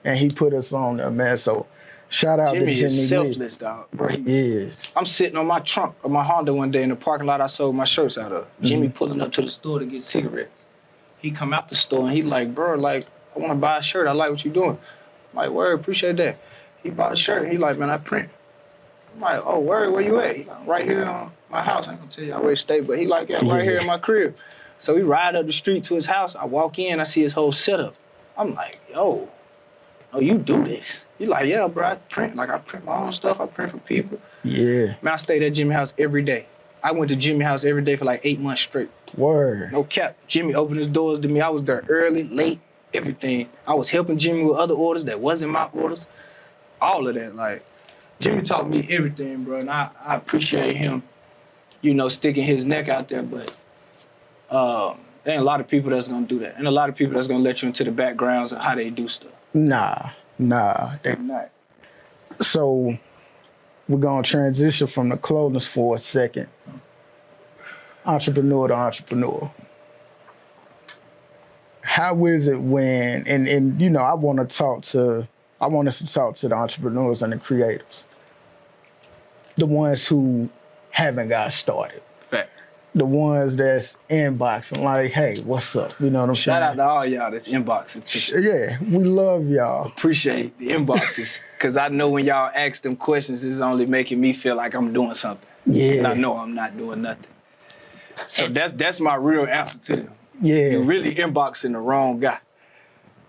And he put us on there, man. So shout out Jimmy to Jimmy is Lee. selfless, dog. Bro, he is. I'm sitting on my trunk of my Honda one day in the parking lot I sold my shirts out of. Jimmy pulling up to the store to get cigarettes. He come out the store and he like, bro, like, I want to buy a shirt. I like what you doing. I'm like, word, appreciate that. He bought a shirt. He like, man, I print. I'm like, oh, word, where you at? He like, right here on my house. I ain't gonna tell y'all where he stay, but he like, yeah, right here in my crib. So we ride up the street to his house. I walk in, I see his whole setup. I'm like, yo, oh, you do this? He like, yeah, bro, I print. Like, I print my own stuff. I print for people. Yeah. Man, I stayed at Jimmy's house every day. I went to Jimmy's house every day for like 8 months straight. Word. No cap. Jimmy opened his doors to me. I was there early, late, everything. I was helping Jimmy with other orders that wasn't my orders. All of that. Like, Jimmy taught me everything, bro. And I appreciate him, you know, sticking his neck out there. But there ain't a lot of people that's going to do that. And a lot of people that's going to let you into the backgrounds of how they do stuff. Nah, they not. So we're gonna transition from the clothing for a second. Entrepreneur to entrepreneur. How is it when and you know I want us to talk to the entrepreneurs and the creatives. The ones who haven't got started. Fact. The ones that's inboxing like, hey, what's up? You know what I'm Shout out saying? to all y'all that's inboxing. Yeah, we love y'all. Appreciate the inboxes, because I know when y'all ask them questions, it's only making me feel like I'm doing something. Yeah. And I know I'm not doing nothing. So that's my real answer to them. Yeah. You're really inboxing the wrong guy.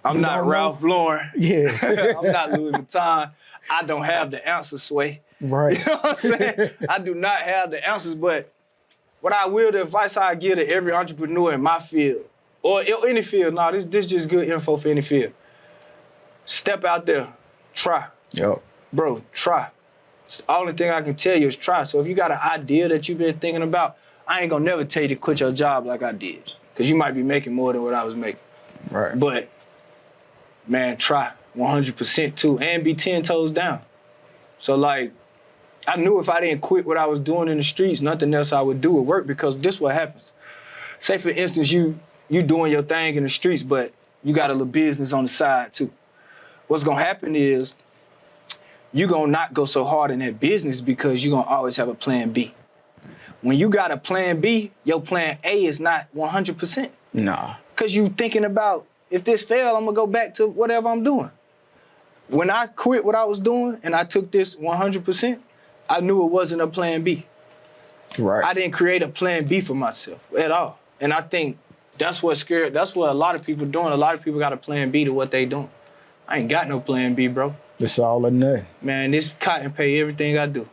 I'm not don't know. Ralph Lauren. Yeah. I'm not Louis Vuitton. I don't have the answer, Sway. Right. You know what I'm saying? I do not have the answers, but the advice I give to every entrepreneur in my field, or any field, this just good info for any field. Step out there, try. Yo. Bro, try. It's the only thing I can tell you is try. So if you got an idea that you've been thinking about, I ain't gonna never tell you to quit your job like I did, because you might be making more than what I was making. Right. But, man, try 100% too, and be 10 toes down. So, like, I knew if I didn't quit what I was doing in the streets, nothing else I would do would work, because this what happens. Say, for instance, you doing your thing in the streets, but you got a little business on the side, too. What's going to happen is you're going to not go so hard in that business because you're going to always have a plan B. When you got a plan B, your plan A is not 100%. Nah. Because you thinking about, if this fail, I'm going to go back to whatever I'm doing. When I quit what I was doing and I took this 100%, I knew it wasn't a plan B. Right. I didn't create a plan B for myself at all. And I think That's what's scared. That's what a lot of people doing. A lot of people got a plan B to what they doing. I ain't got no plan B, bro. It's all or nothing. Man, this cotton pay everything I do.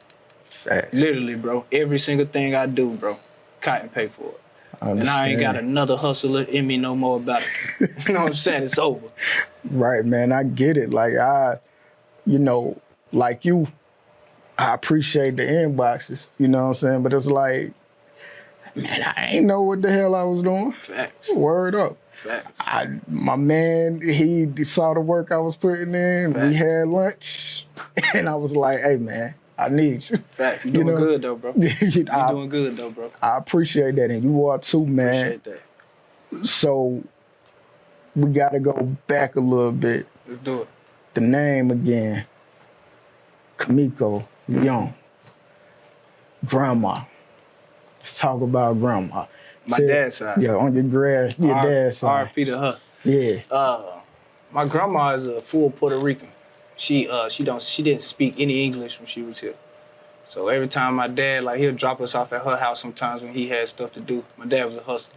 Facts. Literally, bro. Every single thing I do, bro. Cotton pay for it. And I ain't got another hustler in me no more about it. You know what I'm saying? It's over. Right, man. I get it. Like, you know, like you, I appreciate the inboxes, you know what I'm saying? But it's like, man, I ain't know what the hell I was doing. Facts. Word up. Facts. My man, he saw the work I was putting in. Facts. We had lunch, and I was like, hey, man, I need you. Fact, you doing good though, bro. You doing good though, bro. I appreciate that, and you are too, man. Appreciate that. So we got to go back a little bit. Let's do it. The name again, Kameko Leon. Grandma. Let's talk about grandma. My dad's side. Yeah, on your dad's side. R.P. to her. Yeah. My grandma is a full Puerto Rican. She didn't speak any English when she was here. So every time my dad, like, he'll drop us off at her house sometimes when he had stuff to do. My dad was a hustler.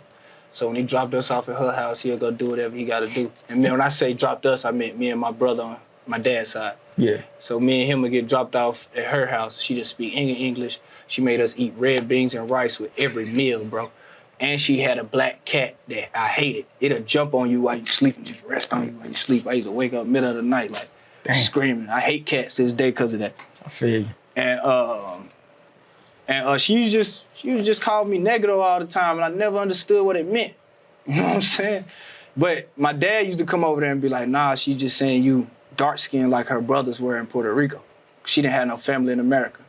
So when he dropped us off at her house, he'll go do whatever he got to do. And then when I say dropped us, I meant me and my brother on my dad's side. Yeah. So me and him would get dropped off at her house. She didn't speak any English. She made us eat red beans and rice with every meal, bro. And she had a black cat that I hated. It'll jump on you while you sleep and just rest on you while you sleep. I used to wake up middle of the night like screaming. I hate cats to this day because of that. I feel you. And she would just call me negative all the time, and I never understood what it meant. You know what I'm saying? But my dad used to come over there and be like, nah, she just saying you dark skinned like her brothers were in Puerto Rico. She didn't have no family in America.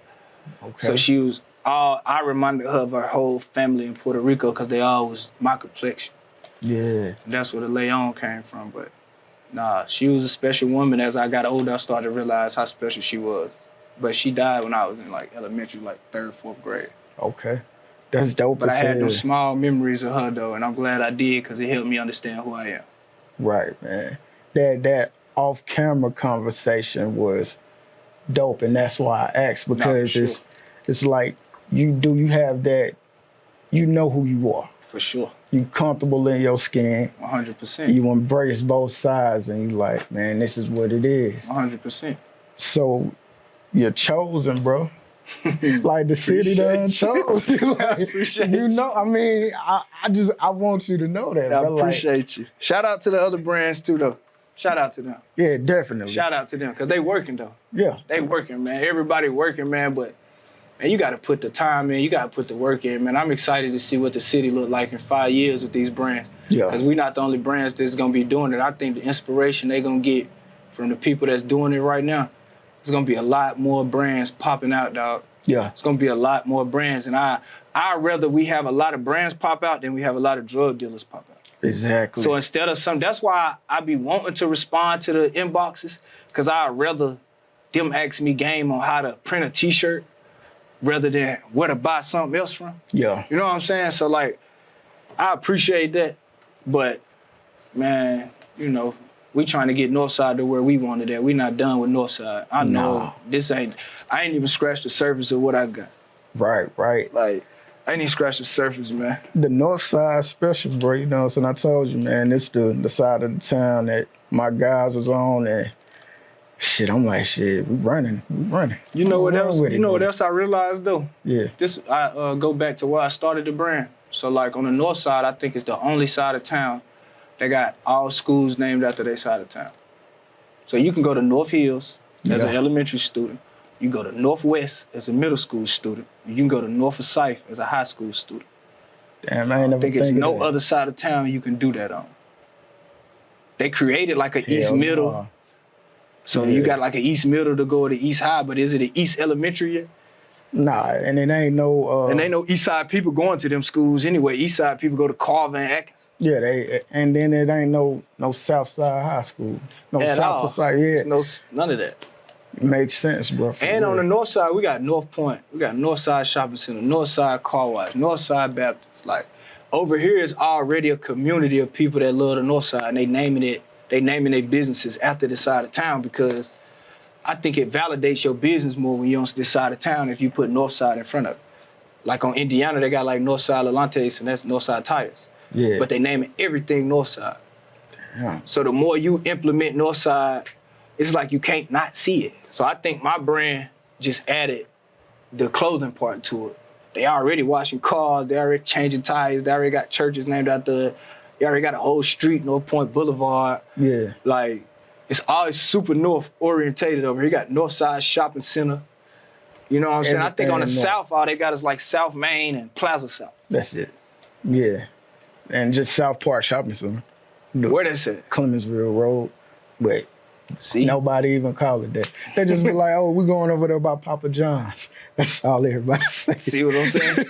Okay. So I reminded her of her whole family in Puerto Rico because they all was my complexion. Yeah. And that's where the Leon came from. But nah, she was a special woman. As I got older, I started to realize how special she was. But she died when I was in like elementary, like 3rd, 4th grade. Okay. That's dope. But I had them small memories of her though, and I'm glad I did because it helped me understand who I am. Right, man. That off-camera conversation was dope, and that's why I asked, because it's like you have that, you know who you are. For sure. You comfortable in your skin. 100%. You embrace both sides, and you like, man, this is what it is. 100%. So you're chosen, bro. Like the city done chose you. Like, I appreciate you. You know, I mean, I want you to know that. I appreciate you. Shout out to the other brands too, though. Shout out to them. Yeah, definitely. Shout out to them, because they working, though. Yeah. They working, man. Everybody working, man, but man, you got to put the time in. You got to put the work in, man. I'm excited to see what the city look like in 5 years with these brands. Yeah. Because we're not the only brands that's going to be doing it. I think the inspiration they going to get from the people that's doing it right now, there's going to be a lot more brands popping out, dog. Yeah. It's going to be a lot more brands. And I'd rather we have a lot of brands pop out than we have a lot of drug dealers pop out. Exactly. So instead of that's why I be wanting to respond to the inboxes, because I'd rather them ask me game on how to print a T-shirt rather than where to buy something else from. Yeah. You know what I'm saying? So, like, I appreciate that. But, man, you know, we trying to get Northside to where we wanted at. We not done with Northside. I know I ain't even scratched the surface of what I got. Right. Like, I ain't even scratched the surface, man. The Northside special, bro, you know, and I told you, man, it's the side of the town that my guys is on, and shit, I'm like, shit, we running. You know what else? You know what else I realized though? Yeah. I go back to where I started the brand. So like on the north side, I think it's the only side of town that got all schools named after their side of town. So you can go to North Hills as an elementary student. You go to Northwest as a middle school student. You can go to North Forsyth as a high school student. Damn, I ain't never think it's no other side of town you can do that on. They created like an East Middle. No. So you got like an East Middle to go to East High, but is it an East Elementary yet? Nah, and it ain't no... and ain't no East Side people going to them schools anyway. East Side people go to Carver and Atkins. Yeah, and then it ain't no South Side High School. No at South all. Side, yeah. None of that. Makes sense, bro. And on the north side, we got North Point. We got Northside Shopping Center, Northside Car Wash, Northside Baptist. Like, over here is already a community of people that love the north side, and they naming their businesses after this side of town, because I think it validates your business more when you're on this side of town if you put Northside in front of it. Like on Indiana, they got like Northside Lelantes, and that's Northside Tires. Yeah. But they naming everything Northside. Yeah. So the more you implement Northside, it's like you can't not see it. So I think my brand just added the clothing part to it. They already washing cars, they already changing tires, they already got churches named after, they already got a whole street, North Point Boulevard. Yeah. Like, it's always super north orientated over here. You got Northside Shopping Center. You know what I'm saying? I think on the Everything south, all they got is like South Main and Plaza South. That's it. Yeah. And just South Park Shopping Center. Where that's at? Clemensville Road. But See? nobody even call it that. They just be like, oh, we're going over there by Papa John's. That's all everybody say. See what I'm saying?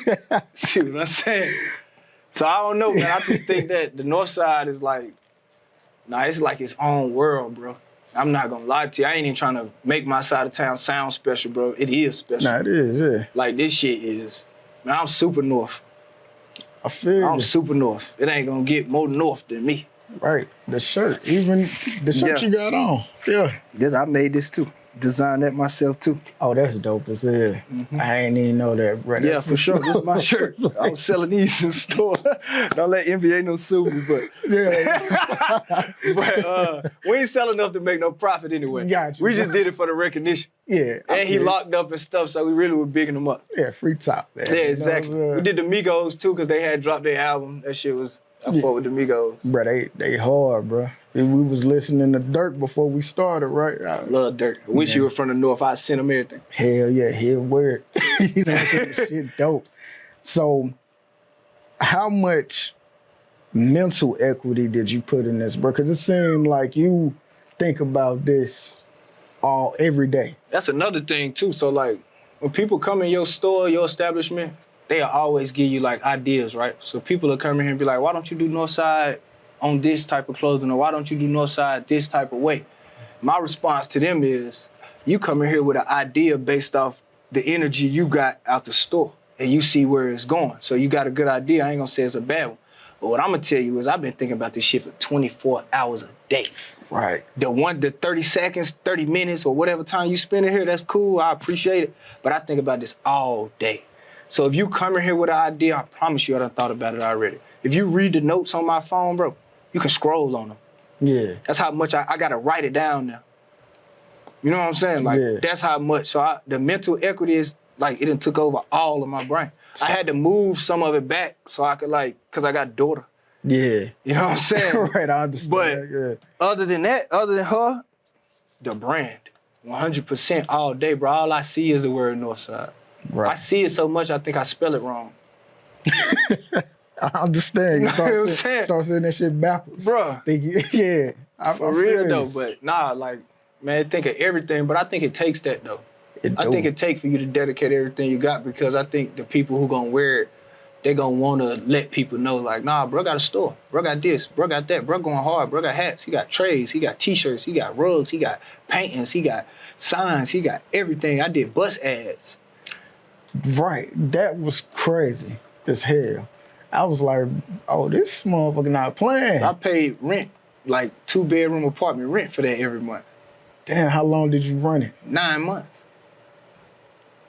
See what I'm saying? So I don't know, man. I just think that the North Side is like, it's like its own world, bro. I'm not gonna lie to you. I ain't even trying to make my side of town sound special, bro. It is special. Nah, it is, yeah. Like, this shit is, man, I'm super north. I feel I'm you. super north. It ain't gonna get more north than me. Right. The shirt, even the shirt Yeah. you got on. Yeah. I made this too. Designed that myself too. Oh, that's dope as hell. I ain't even know that, bro. Yeah, That's for sure. This is my shirt. I was selling these in the store. Don't let NBA no sue me, but Yeah. but we ain't selling enough to make no profit anyway. Got you. We just did it for the recognition. Yeah. I And he feel you. locked up and stuff, so we really were bigging him up. Yeah, free top, man. Yeah, You know exactly. what I'm saying? We did the Migos too, because they had dropped their album. That shit was, I Yeah. fought with the Migos. Bro, they hard, bro. We was listening to Dirk before we started, right? Love Dirk. I wish Yeah. you were from the North. I'd send him everything. Hell yeah, hell word. You know what I'm saying? Shit dope. So, how much mental equity did you put in this, bro? Because it seemed like you think about this every day. That's another thing too. So like, when people come in your store, your establishment, they'll always give you like ideas, right? So people will come in here and be like, why don't you do Northside on this type of clothing, or why don't you do Northside this type of way? My response to them is, you come in here with an idea based off the energy you got out the store, and you see where it's going. So you got a good idea. I ain't gonna say it's a bad one. But what I'm gonna tell you is, I've been thinking about this shit for 24 hours a day. Right. The 30 seconds, 30 minutes, or whatever time you spend in here, that's cool. I appreciate it. But I think about this all day. So if you come in here with an idea, I promise you I done thought about it already. If you read the notes on my phone, bro, you can scroll on them. Yeah. That's how much I gotta write it down now. You know what I'm saying? Like, Yeah. that's how much. So the mental equity is like, it done took over all of my brain. I had to move some of it back so I could cause I got a daughter. Yeah. You know what I'm saying? Right, I understand. But yeah. other than that, other than her, the brand, 100% all day, bro. All I see is the word Northside. Right. I see it so much, I think I spell it wrong. I understand. You You know what I'm saying? start saying that shit backwards. Bruh. Yeah. For real, though. But nah, like, man, think of everything. But I think it takes that, though. I think it takes for you to dedicate everything you got, because I think the people who gonna wear it, they gonna wanna let people know, like, nah, bro got a store. Bro got this. Bro got that. Bro going hard. Bro got hats. He got trays. He got T-shirts. He got rugs. He got paintings. He got signs. He got everything. I did bus ads. Right. That was crazy as hell. I was like, oh, this motherfucker not playing. I paid rent, like 2-bedroom apartment rent for that every month. Damn, how long did you run it? 9 months.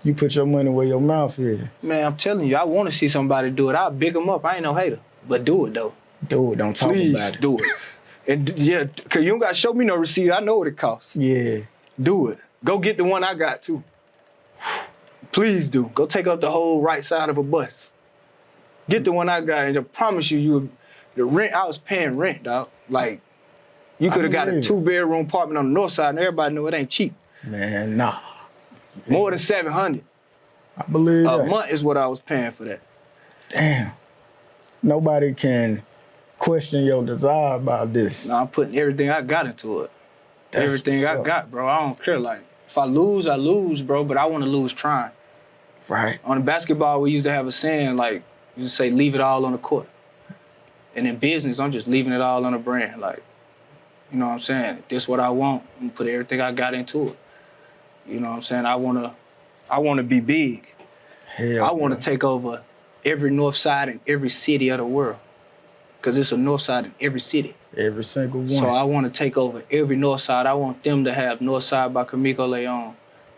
You put your money where your mouth is. Man, I'm telling you, I want to see somebody do it. I'll big them up. I ain't no hater. But do it, though. Do it. Don't talk Please about it. do it. And yeah, because you don't got to show me no receipt. I know what it costs. Yeah. Do it. Go get the one I got, too. Please do. Go take up the whole right side of a bus. Get the one I got, and I promise you, the rent, I was paying rent, dog. Like, you could have got a believe it. 2-bedroom apartment on the north side, and everybody know it ain't cheap. Man, nah. More than $700 I believe a that. month is what I was paying for that. Damn. Nobody can question your desire about this. Now I'm putting everything I got into it. That's Everything what's I up. got, bro. I don't care. Like, if I lose, bro. But I want to lose trying. Right. On the basketball, we used to have a saying, like, you used to say, leave it all on the court. And in business, I'm just leaving it all on the brand. Like, you know what I'm saying? If this is what I want, I'm gonna put everything I got into it. You know what I'm saying? I wanna be big. Hell, I wanna take over every north side in every city of the world. Cause it's a north side in every city. every single one. So I wanna take over every north side. I want them to have Northside by Kameko Leon.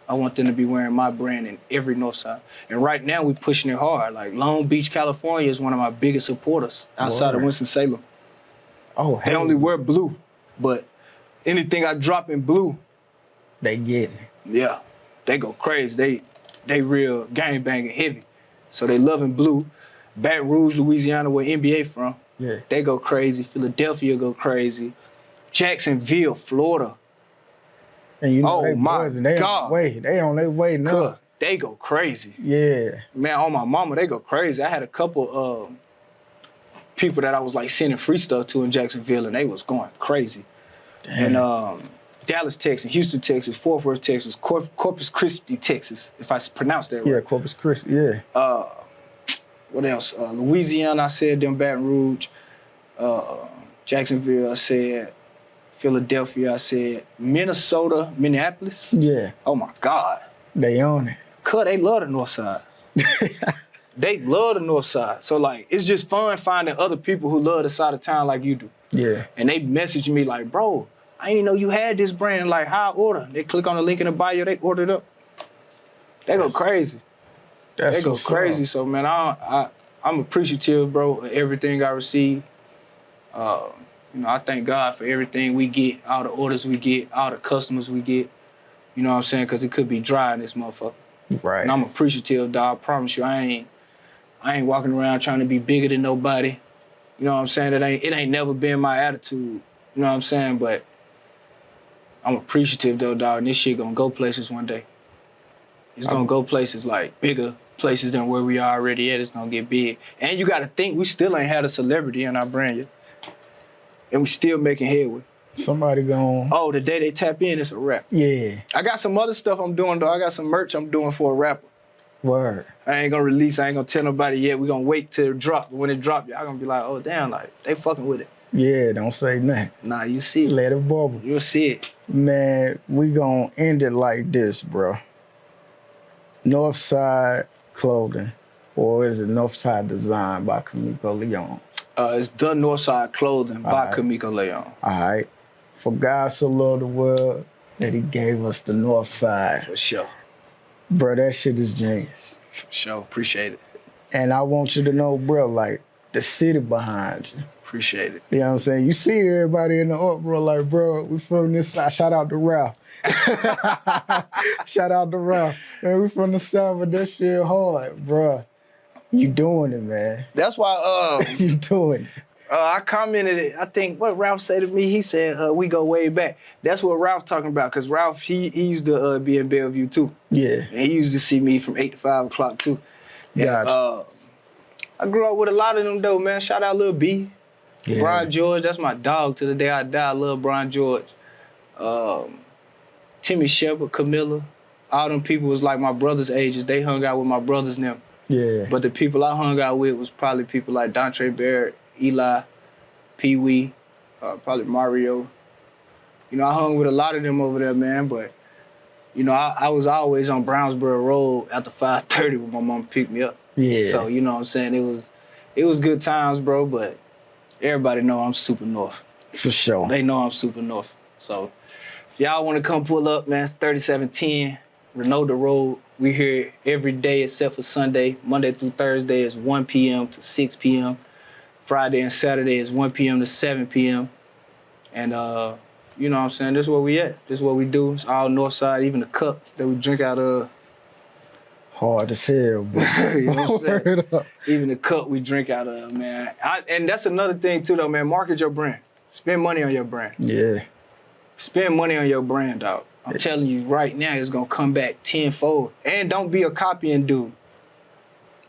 I want them to be wearing my brand in every Northside. And right now we pushing it hard. Like Long Beach, California is one of my biggest supporters outside of Winston-Salem. Oh, hey. They only wear blue, but anything I drop in blue, they get it. Yeah, they go crazy. They real gang banging heavy. So they loving blue. Baton Rouge, Louisiana, where NBA from. Yeah. They go crazy. Philadelphia go crazy. Jacksonville, Florida. And you know oh they my buzzing. They God. They on their way now. They go crazy. Yeah. Man, on my mama, they go crazy. I had a couple people that I was like sending free stuff to in Jacksonville, and they was going crazy. Damn. And Dallas, Texas, Houston, Texas, Fort Worth, Texas, Corpus Christi, Texas, if I pronounce that right. Yeah, Corpus Christi, yeah. What else? Louisiana, I said them, Baton Rouge. Jacksonville, I said. Philadelphia, I said. Minnesota, Minneapolis. Yeah. Oh my God. They on it. They love the North Side. They love the North Side. So like, it's just fun finding other people who love the side of town like you do. Yeah. And they message me like, bro, I didn't know you had this brand. Like, how I order? They click on the link in the bio, they order it up. They go crazy. They go crazy. So man, I'm appreciative, bro, of everything I receive. You know, I thank God for everything we get, all the orders we get, all the customers we get. You know what I'm saying? Because it could be dry in this motherfucker. Right. And I'm appreciative, dog. I promise you, I ain't walking around trying to be bigger than nobody. You know what I'm saying? It ain't never been my attitude. You know what I'm saying? But I'm appreciative though, dog. And this shit gonna go places one day. It's gonna go places like bigger places than where we are already at. It's gonna get big. And you gotta think we still ain't had a celebrity in our brand yet. And we still making headway. Somebody gone. Oh, the day they tap in, it's a wrap. Yeah. I got some other stuff I'm doing though. I got some merch I'm doing for a rapper. Word. I ain't gonna release, I ain't gonna tell nobody yet. We gonna wait till it drop. But when it drop, y'all gonna be like, oh damn, like they fucking with it. Yeah, don't say nothing. Nah, you see it. Let it bubble. You'll see it. Man, we gonna end it like this, bro. Northside Clothing, or is it Northside Design by Kameko Leon? It's the Northside Clothing by Kameko Leon. All right. For God so loved the world that he gave us the Northside. For sure. Bro, that shit is genius. For sure. Appreciate it. And I want you to know, bro, like, the city behind you. Appreciate it. You know what I'm saying? You see everybody in the uproar like, bro, we from this side. Shout out to Ralph. Shout out to Ralph. Man, we from the South, but that shit hard, bro. You doing it, man. That's why you doing it. I commented it. I think what Ralph said to me, he said, we go way back. That's what Ralph talking about, because Ralph, he used to be in Bellevue too. Yeah. And he used to see me from 8 to 5 o'clock too. Gotcha. I grew up with a lot of them though, man. Shout out Lil B. Yeah. Brian George, that's my dog to the day I die. I love Brian George. Timmy Shepard, Camilla. All them people was like my brother's ages. They hung out with my brothers now. Yeah. But the people I hung out with was probably people like Dontre Barrett, Eli, Pee Wee, probably Mario. You know, I hung with a lot of them over there, man. But, you know, I was always on Brownsboro Road after 5:30 when my mom picked me up. Yeah. So, you know what I'm saying? It was good times, bro, but everybody know I'm super north. For sure. They know I'm super north. So, if y'all want to come pull up, man, it's 3710 Renault Road. We here every day except for Sunday. Monday through Thursday is 1 p.m. to 6 p.m. Friday and Saturday is 1 p.m. to 7 p.m. And, you know what I'm saying? This is where we at. This is what we do. It's all north side, even the cup that we drink out of. Hard as hell, bro. You know what I'm saying? Even the cup we drink out of, man. And that's another thing, too, though, man. Market your brand. Spend money on your brand. Yeah. Spend money on your brand, dog. I'm telling you right now, it's going to come back tenfold. And don't be a copying dude.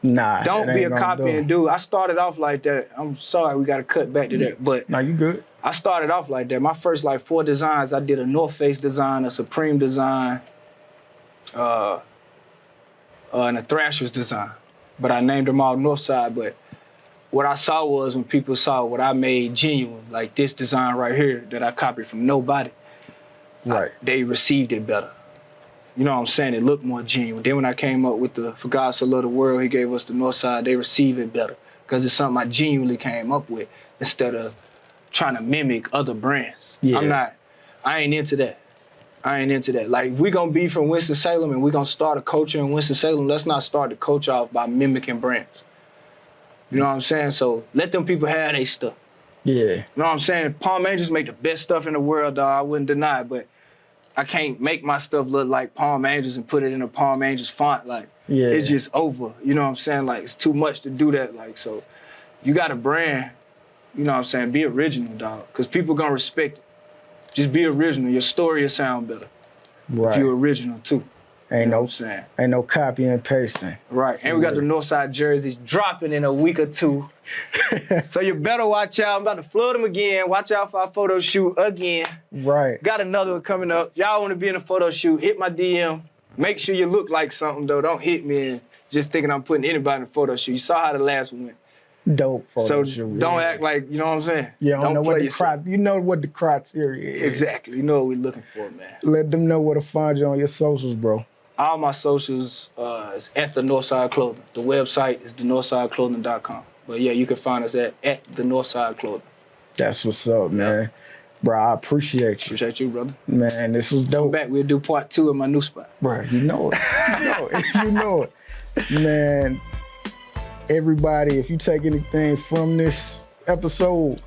Nah. Don't be a copying dude. I started off like that. I'm sorry, we got to cut back to that. But nah, you good. I started off like that. My first, 4 designs, I did a North Face design, a Supreme design, and a Thrasher's design. But I named them all Northside. But what I saw was when people saw what I made genuine, like this design right here that I copied from nobody, right? They received it better. You know what I'm saying? It looked more genuine. Then when I came up with the For God So Loved the World, he gave us the Northside, they received it better. Because it's something I genuinely came up with instead of trying to mimic other brands. Yeah. I ain't into that. I ain't into that. Like, if we gonna be from Winston-Salem and we gonna start a culture in Winston-Salem, let's not start the culture off by mimicking brands. You know what I'm saying? So let them people have their stuff. Yeah. You know what I'm saying? Palm Angels make the best stuff in the world, dog. I wouldn't deny it, but I can't make my stuff look like Palm Angels and put it in a Palm Angels font. Like, it's just over. You know what I'm saying? Like, it's too much to do that. Like, so you got a brand, you know what I'm saying? Be original, dog, because people gonna respect it. Just be original. Your story will sound better. Right. If you're original, too. Ain't You know no, what I'm saying? ain't no copy and pasting. Right. And we got the Northside jerseys dropping in a week or two. So you better watch out. I'm about to flood them again. Watch out for our photo shoot again. Right. Got another one coming up. Y'all want to be in a photo shoot, hit my DM. Make sure you look like something, though. Don't hit me and just thinking I'm putting anybody in a photo shoot. You saw how the last one went. Dope photo So shoot. don't act like, you know what I'm saying? Yeah, don't know what play the yourself. you know what the criteria is. Exactly. You know what we're looking for, man. Let them know where to find you on your socials, bro. All my socials is at the Northside Clothing. The website is thenorthsideclothing.com. But yeah, you can find us at the Northside Clothing. That's what's up, man. Bro, I appreciate you. Appreciate you, brother. Man, this was dope. Come back, we'll do part 2 in my new spot. Bro, you know it. You know it. You know it. Man, everybody, if you take anything from this episode,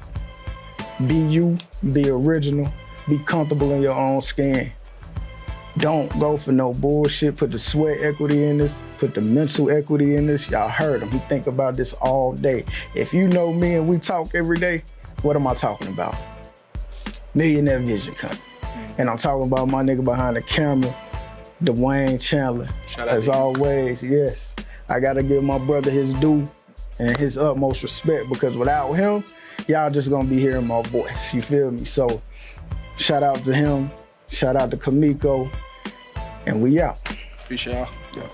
be you, be original, be comfortable in your own skin. Don't go for no bullshit. Put the sweat equity in this. Put the mental equity in this. Y'all heard him. He think about this all day. If you know me and we talk every day, what am I talking about? Millionaire Vision Company. And I'm talking about my nigga behind the camera, Dwayne Chandler. Shout out As to you. always, yes. I gotta give my brother his due and his utmost respect, because without him, y'all just gonna be hearing my voice. You feel me? So shout out to him. Shout out to Kameko. And we out. Appreciate y'all. Yeah.